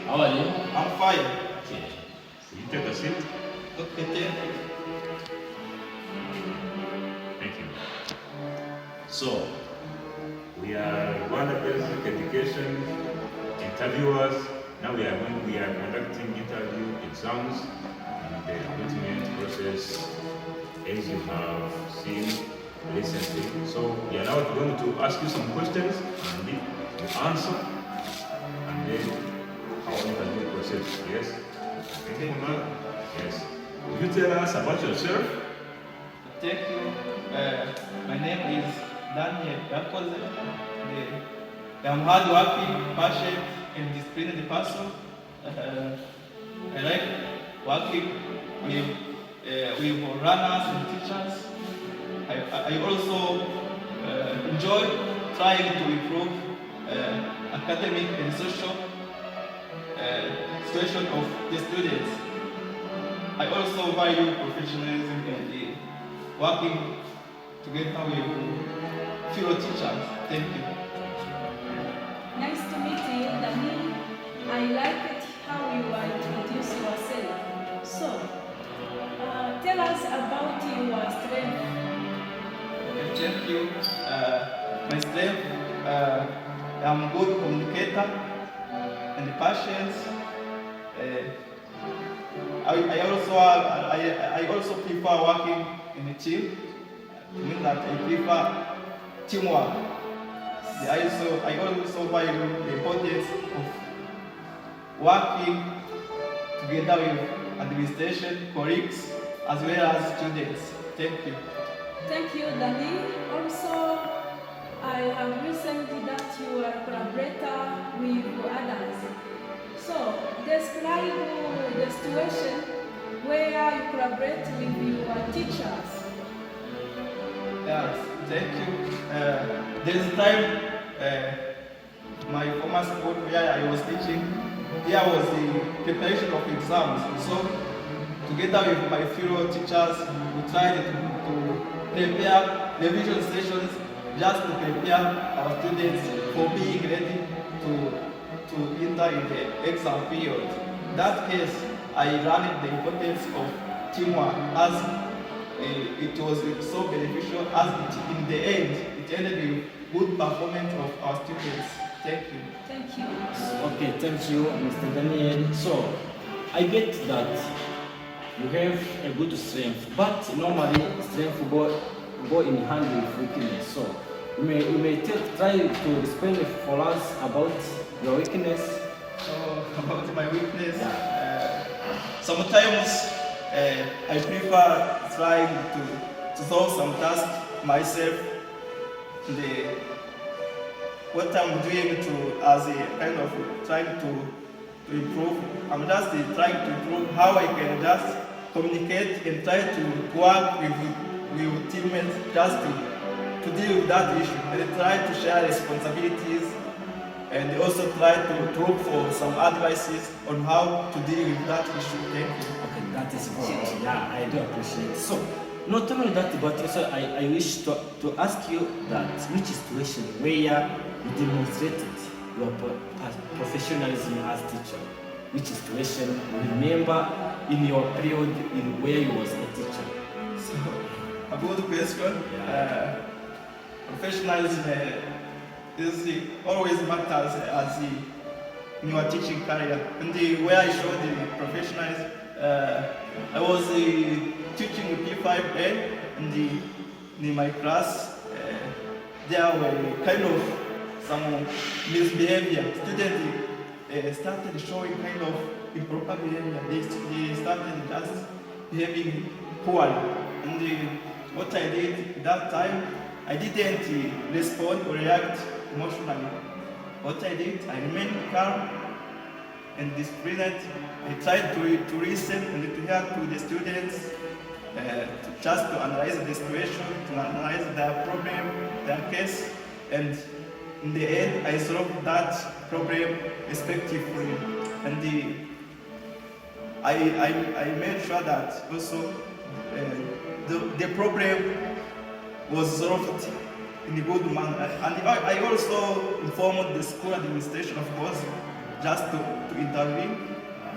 How are you? I'm fine. Okay. Will you take a seat? Okay, thank you. Thank you. So, we are Rwanda Basic Education interviewers. Now we are conducting interview exams and the recruitment process, as you have seen recently. So we are now going to ask you some questions and you answer, and then our interview process. Yes. Thank you, ma'am. Yes. Will you tell us about yourself? Thank you. My name is Daniel Yakoze. I'm hardworking, passionate, and disciplined person. I like working with runners and teachers. I also enjoy trying to improve academic and social situation of the students. I also value professionalism and working together with fellow teachers. Thank you. Nice to meet you, Dani. I like it how you introduce yourself. So, tell us about your strength. Thank you. My strength, I'm a good communicator and patient. I also prefer working in a team. I mean that I prefer teamwork. I also value the importance of working together with administration, colleagues, as well as students. Thank you. Thank you, Dani. Also, I have listened that you are a collaborator with others. So, describe the situation where you collaborate with your teachers. Yes, thank you. There's a time my former school where I was teaching, there was the preparation of exams. So, together with my fellow teachers, we tried to prepare revision sessions just to prepare our students for being ready to enter in the exam period. In that case, I learned the importance of teamwork as it was so beneficial as in the end, it ended with good performance of our students. Thank you. Thank you. Okay, thank you, Mr. Daniel. So, I get that you have a good strength, but normally strength go in hand with weakness. So, you may try to explain for us about your weakness. About my weakness, sometimes I prefer trying to solve some tasks myself. What I'm doing as a kind of trying to improve, I'm just trying to improve how I can just communicate and try to work with teammates just to deal with that issue and try to share responsibilities and also try to look for some advices on how to deal with that issue. Thank you. Okay, that is good. Yeah, I do appreciate it. So, not only that, but also I wish to ask you that which situation where you demonstrated your professionalism as teacher, which situation you remember in your period in where you was a teacher. So, a good question. Yeah. Professionalism always matters in your teaching career. And where I showed the professionalism, I was teaching P5A and in my class, there were kind of some misbehavior. Students started showing kind of improper behavior. They started just behaving poorly. And what I did that time, I didn't respond or react emotionally. What I did, I remained calm and disciplined. I tried to listen and to hear to the students, just to analyze the situation, to analyze their problem, their case, and in the end, I solved that problem respectively. And I made sure that also the problem was solved in a good manner. And I also informed the school administration, of course, just to intervene.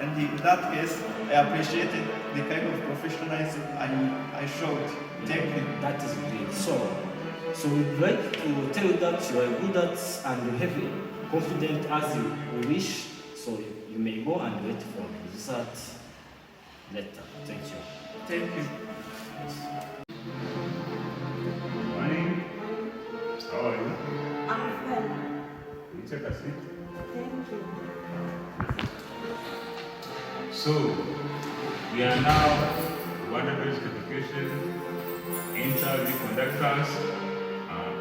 And in that case, I appreciated the kind of professionalism I showed. Thank you. That is great. So we'd like to tell you that you are good at and you have confident as you wish. So you may go and wait for the result later. Thank you. Thank you. Good morning. How are you? I'm fine. Will you take a seat? Thank you. So, we are now water-based education interview conductors.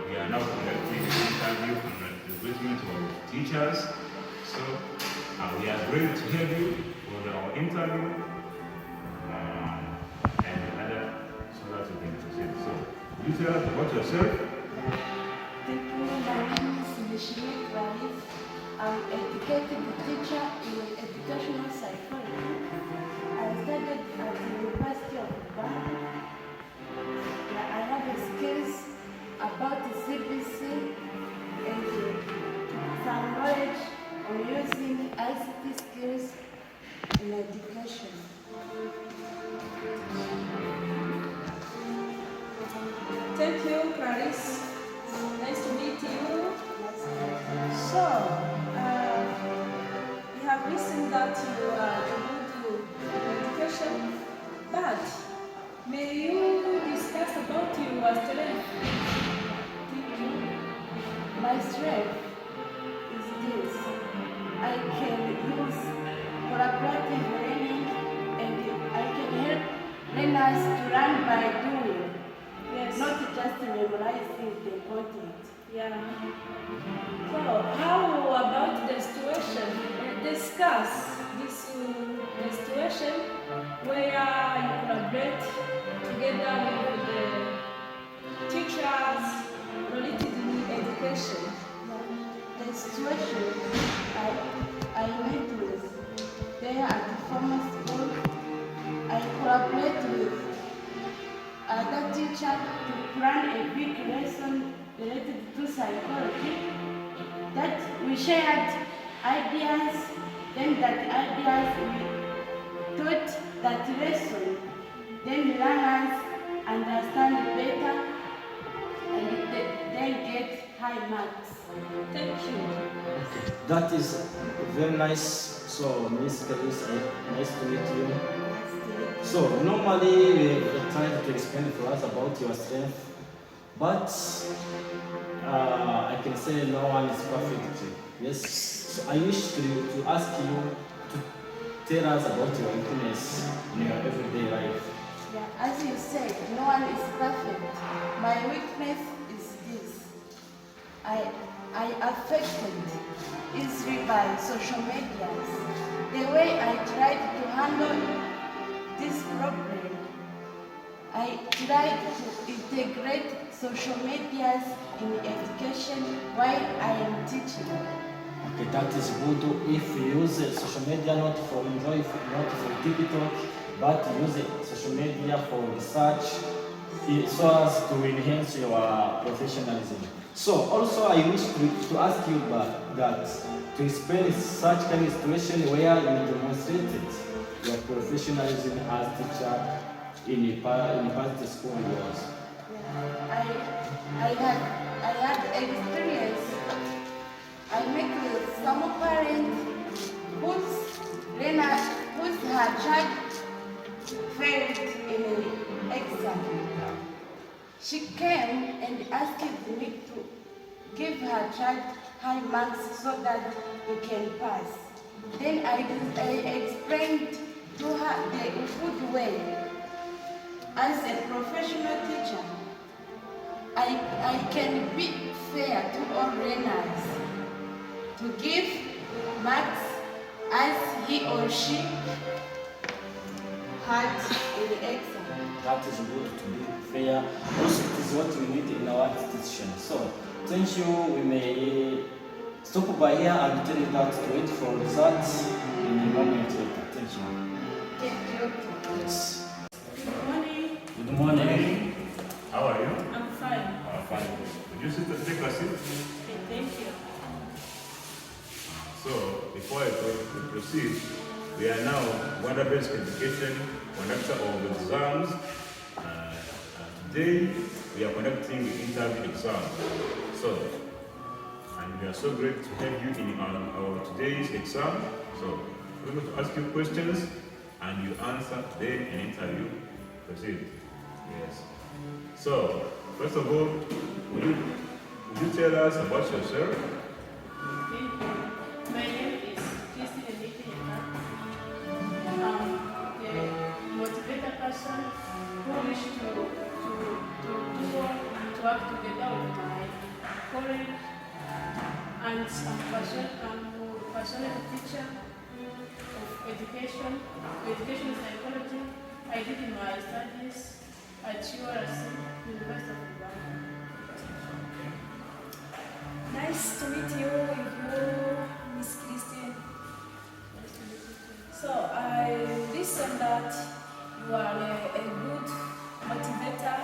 We are now conducting an interview on the recruitment of teachers. So, we are ready to have you for our interview and other so that we can proceed. So, you tell us about yourself. Thank you. My name is Mishri Clarisse. I'm an educated teacher in educational psychology. I studied at the University of Ghana. I have skills about the CBC and some knowledge on using ICT skills in education. Thank you, Clarice. Nice to meet you. So, we have listened that you are good to education, but may you discuss about your strength? Thank you. My strength is this. I can use collaborative learning and I can help learners to learn by doing, Yes. not just memorizing the content. Yeah. So, how about the situation? Discuss this the situation where you collaborate together with the teachers related in education. The situation I met with there at the former school, I collaborate with other teacher to plan a big lesson related to psychology. That we shared ideas, then that ideas we taught that lesson, then learners understand better and then get high marks. Thank you. That is very nice. So, Miss Clarice, nice to meet you. So, normally we try to explain to us about your strength, but I can say no one is perfect. Yes. So, I wish to ask you to tell us about your weakness in your everyday life. Yeah, as you said, no one is perfect. My weakness is this. I affected easily by social media. The way I tried to handle this problem, I tried to integrate social medias in education while I am teaching. Okay, that is good if you use social media not for enjoy, not for TikTok, but use social media for research so as to enhance your professionalism. So also I wish to ask you that to explain such kind of situation where you demonstrated your professionalism as teacher in past school years. I had experience. I met with some parents whose her child failed in an exam. She came and asked me to give her child high marks so that he can pass. Then I explained to her the good way. As a professional teacher, I can be fair to all learners to give marks as he or she had in the exam. That is good to be fair. Also, it is what we need in our institution. So, thank you. We may stop by here and tell you that to wait for results in a moment later. Thank you. Thank you. Yes. Good morning. Good morning. How are you? I'm fine. Fine. Would you take a seat? Okay, thank you. So, the before I proceed, we are now Rwanda-based education conductor of exams. Today we are conducting the interview exam. So, and we are so great to have you in our today's exam. So, we're going to ask you questions and you answer then an interview. Proceed. Yes. So, first of all, would you tell us about yourself? My name is Christine Nikita. I'm a motivated person who wish to work together with my colleague, and I'm a passionate teacher of education psychology. I did my studies at URC, University of Uganda. Nice to meet you, Miss Christine. So I listen that you are a good motivator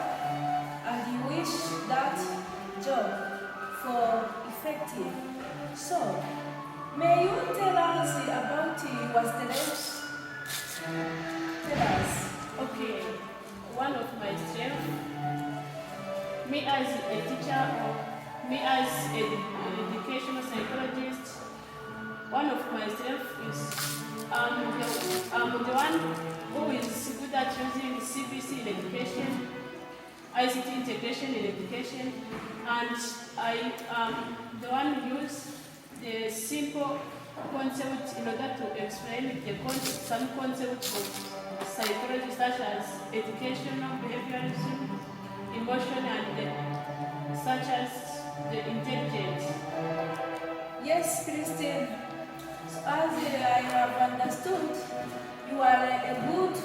and you wish that job for effective. So may you tell us about your strengths? Tell us. Okay, one of my strengths, me as a teacher, me as an educational psychologist, one of my strengths is I'm the one who is good at using CBC in education, ICT integration in education, and I am the one who uses the simple concept in order to explain some concepts of psychology such as educational behaviorism, emotion, and such as the intelligence. Yes, Christine. So as I have understood, you are a good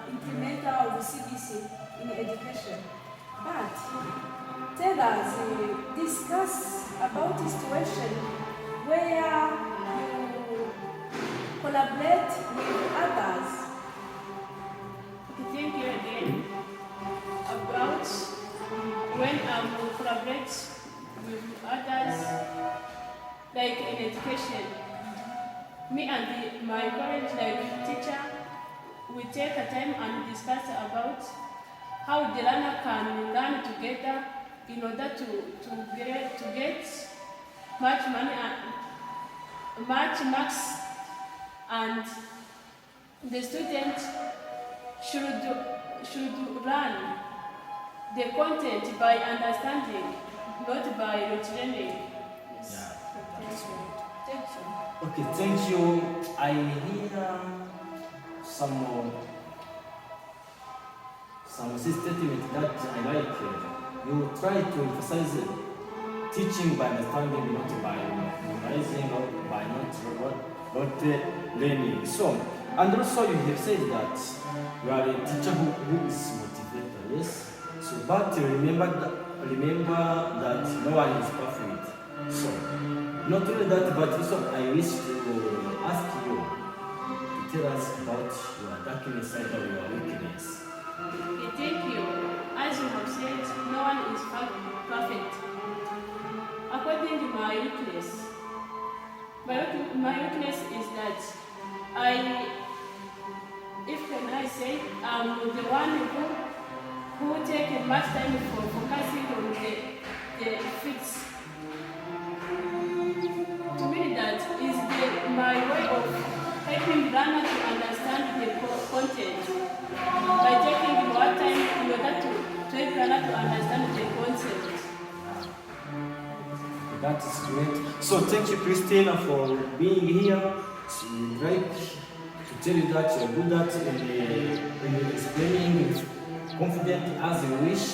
implementer of CBC in education. But tell us, discuss about the situation where you collaborate with others. Okay, thank you again. About when I collaborate with others, like in education, me and my college, like teacher, we take a time and discuss about how the learner can learn together in order to get much money and much marks, and the student should learn the content by understanding, not by learning. Yes. Thank you. Okay, thank you. I hear some statement that I like. You try to emphasize teaching by understanding, not by memorizing or by not learning. So, and also you have said that you are a teacher who is motivator, yes? So, but remember that no one is perfect. So, not only that, but also I wish to ask you to tell us about your darkness side or your weakness. Okay, thank you. As you have said, no one is perfect. According to my weakness, my weakness is that if can I say, I'm the one who take much time for focusing on the fix. To me, that is my way of helping learner to understand the content by taking more time in order to help learner to understand the concept. That is great. So thank you, Christina, for being here. So we'd like to tell you that you're good at in explaining with confident as you wish,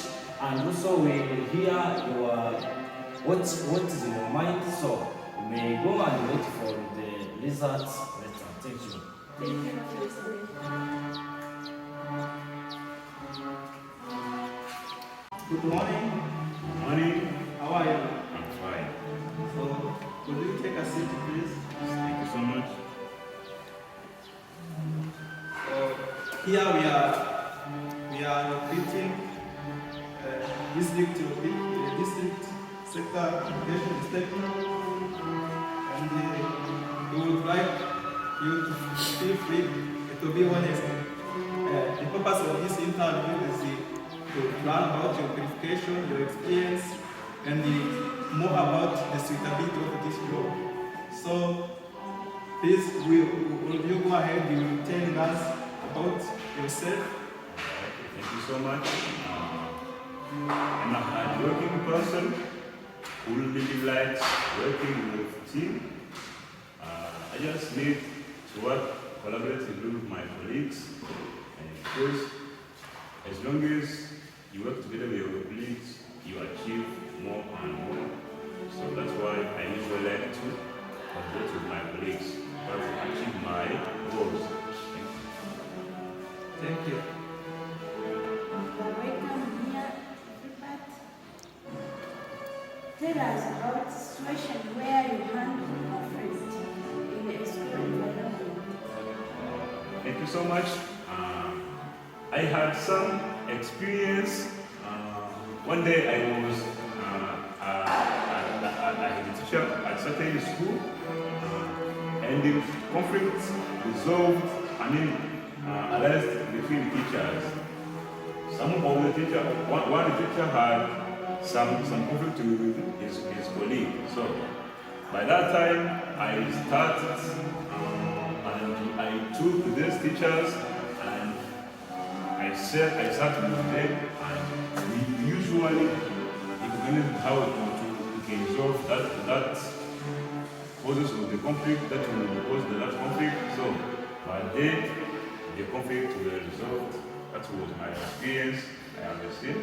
and also we hear your what is in your mind. So you may go and wait for the results later. Thank you. Thank you for listening. Good morning. Good morning. How are you? I'm fine. So, could you take a seat, please? Thank you so much. So, here we are locating district sector education statement, and we would like you to feel free to be honest. The purpose of this interview is to learn about your qualification, your experience, and more about the suitability of this job. So, please, will you go ahead and tell us about yourself? Thank you so much. I'm a hard-working person who really likes working with team. I just need to work collaboratively with my colleagues, and of course, as long as you work together with your colleagues, you achieve more and more. So that's why I usually like to collaborate with my colleagues to achieve my goals. Thank you. Welcome here, everybody. Tell us about the situation where you handle conflict in a school environment. Thank you so much. I had some experience. One day I was a teacher at certain school, and the conflict resolved, arised between teachers. Some of the teacher, one teacher had some conflict with his colleague. So by that time, I started and I took these teachers and I started with them, and we usually explain how to resolve that causes of the conflict that will cause that conflict. So by then the conflict will resolved. That was my experience. I understand.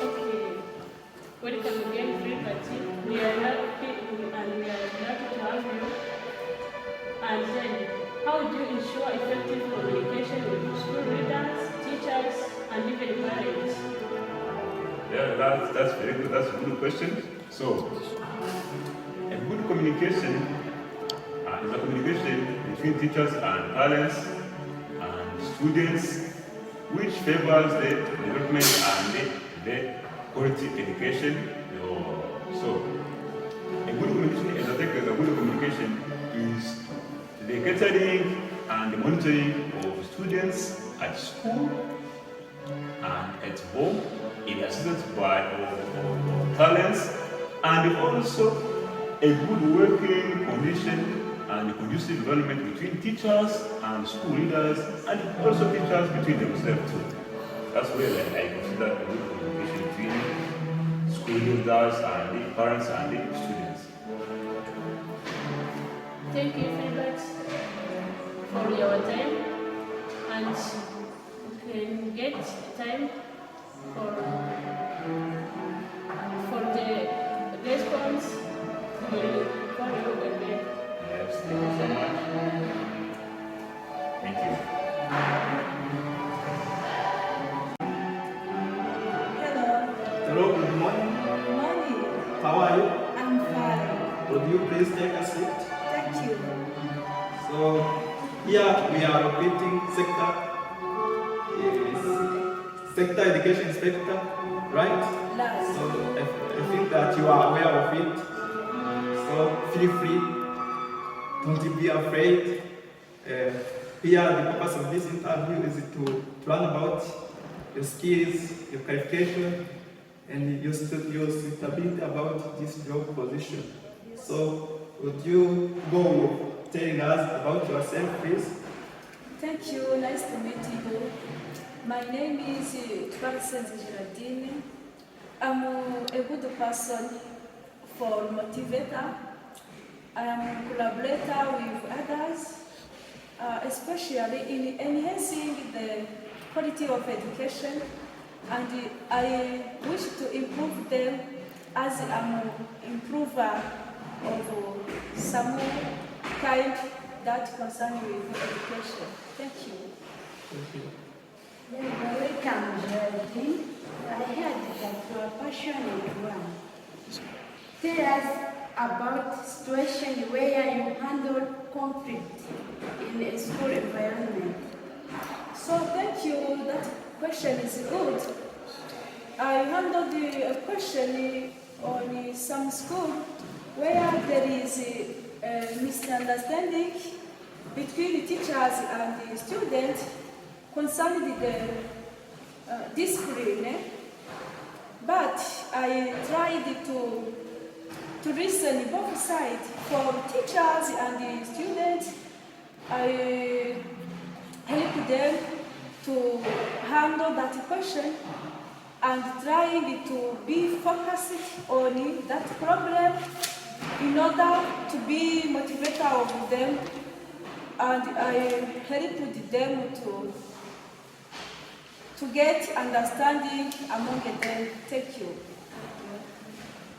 Okay. Welcome again, everybody. We are happy and we are glad to have you. And then, how do you ensure effective communication with school leaders, teachers, and even parents? Yeah, that's very good. That's a good question. So, a good communication is a communication between teachers and parents and students, which favors the development and the quality education. So, a good communication, as I think, a good communication is the catering and the monitoring of students at school and at home, in assistance by parents, and also a good working condition and conducive development between teachers and school leaders, and also teachers between themselves too. That's where I consider a good communication between school leaders and the parents and the students. Thank you, Philbert, for your time, and we can get time for the response. We'll call you again. Yes, thank you so much. Thank you. Hello. Hello, good morning. Good morning. How are you? I'm fine. Would you please take a seat? Thank you. So, here we are repeating sector education inspector, right? Last. So, I think that you are aware of it. So, feel free. Don't be afraid. Here, the purpose of this interview is to learn about your skills, your qualification, and your suitability about this job position. So, would you go telling us about yourself, please? Thank you. Nice to meet you. My name is Geraldine. I'm a good person for motivator. I am a collaborator with others, especially in enhancing the quality of education, and I wish to improve them as I'm an improver of some kind that concern with education. Thank you. Thank you. Welcome, Geraldine. I heard that you are passionate one. Tell us about situation where you handle conflict in a school environment. So thank you. That question is good. I handled the question on some school where there is a misunderstanding between the teachers and the students concerning the discipline. But I tried to listen both sides, for teachers and the students. I help them to handle that question and trying to be focused on that problem in order to be motivated of them, and I helped them to get understanding among them. Thank you.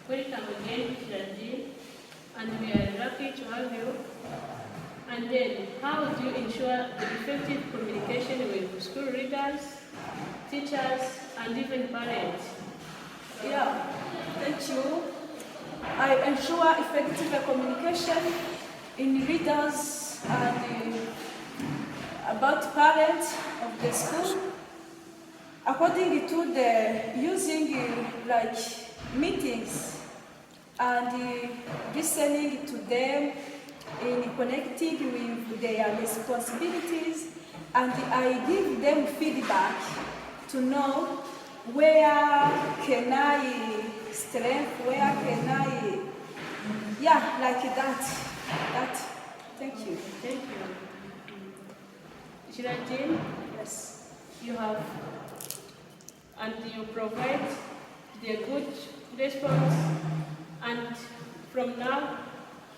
Welcome again, Shadi, and we are happy to have you. And then, how do you ensure the effective communication with school leaders, teachers, and even parents? Yeah, thank you. I ensure effective communication in leaders and about parents of the school, according to the using like meetings and listening to them in connecting with their responsibilities, and I give them feedback to know where can I strength, where can I, yeah, like that. Thank you. Thank you. Shirajin, Yes. you have, and you provide the good response, and from now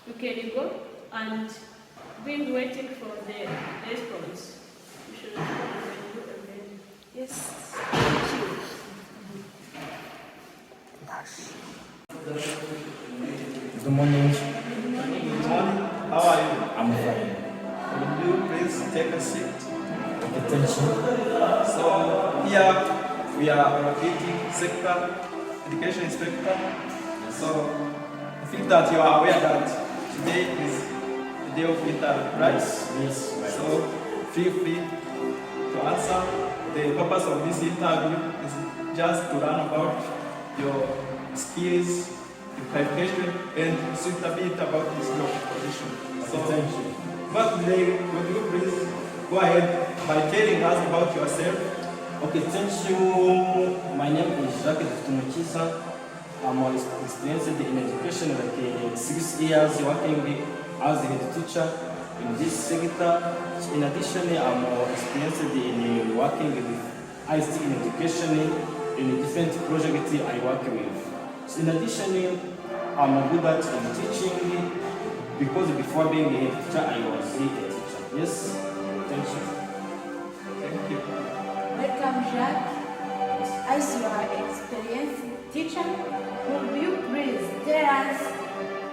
you can go and be waiting for the response. You should again. Yes. Thank you. Good morning. Good morning. How are you? I'm fine. Would you please take a seat? Okay, thank you. So here we are evaluating sector education inspector. So I think that you are aware that today is the day of interview, right? Yes, right. So feel free to answer. The purpose of this interview is just to learn about your skills, your qualification, and suitability about this job position. So Okay, thank you. but today, would you please go ahead by telling us about yourself? Okay, thank you. My name is Jacques Tumuchisa. I'm experienced in education like 6 years working as a head teacher in this sector. In addition, I'm experienced in working with ICT in education in different projects I work with. So in addition, I'm good at teaching because before being a head teacher, I was a teacher. Yes, thank you. Thank you. Welcome, Jacques. As you are an experienced teacher, would you please tell us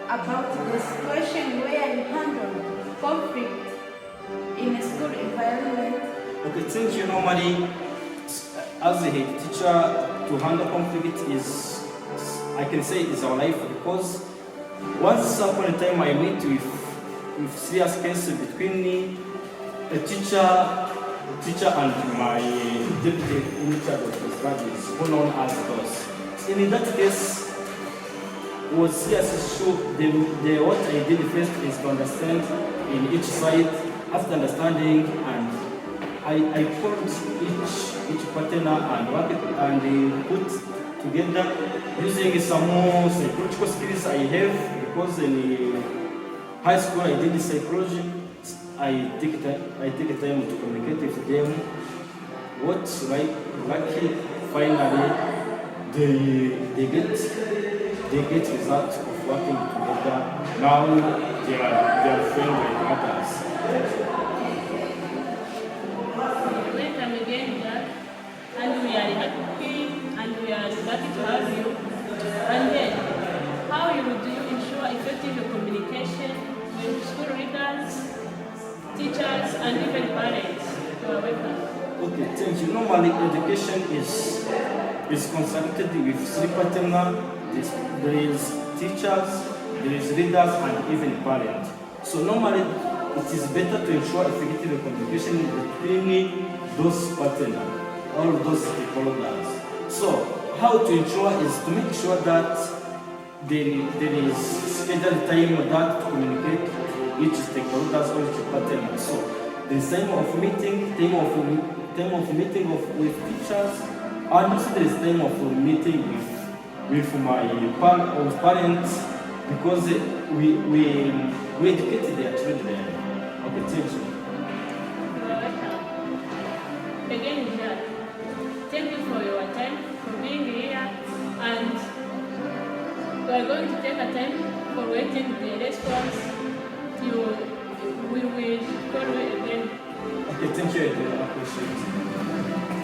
about the situation where you handle conflict in a school environment? Okay, thank you. Normally, as a head teacher, to handle conflict is, I can say, is our life, because once upon a time I meet with serious cases between a teacher and my deputy in charge of the studies, who known as boss. In that case, was serious issue. What I did first is to understand in each side. After understanding, and I called each partner and worked and put together using some more psychological skills I have, because in high school I did psychology. I take time to communicate with them. What's lucky, finally they get results of working together. Now they are friends with others. Welcome again, Jack. And we are happy and we are lucky to have you. And then, how do you ensure effective communication with school leaders, teachers, and even parents? You are welcome. Okay, thank you. Normally, education is constructed with three partners. There is teachers, there is leaders, and even parents. So normally, it is better to ensure effective communication between those partners, all those stakeholders. So how to ensure is to make sure that there is scheduled time that to communicate each stakeholders or each partner. So there's time of meeting, with teachers, and also there's time of meeting with my parents, because we educate their children. Okay, thank you. Again, Jack, thank you for your time, for being here, and we are going to take a time for waiting the response. We will call you again. Okay, thank you. I do appreciate it.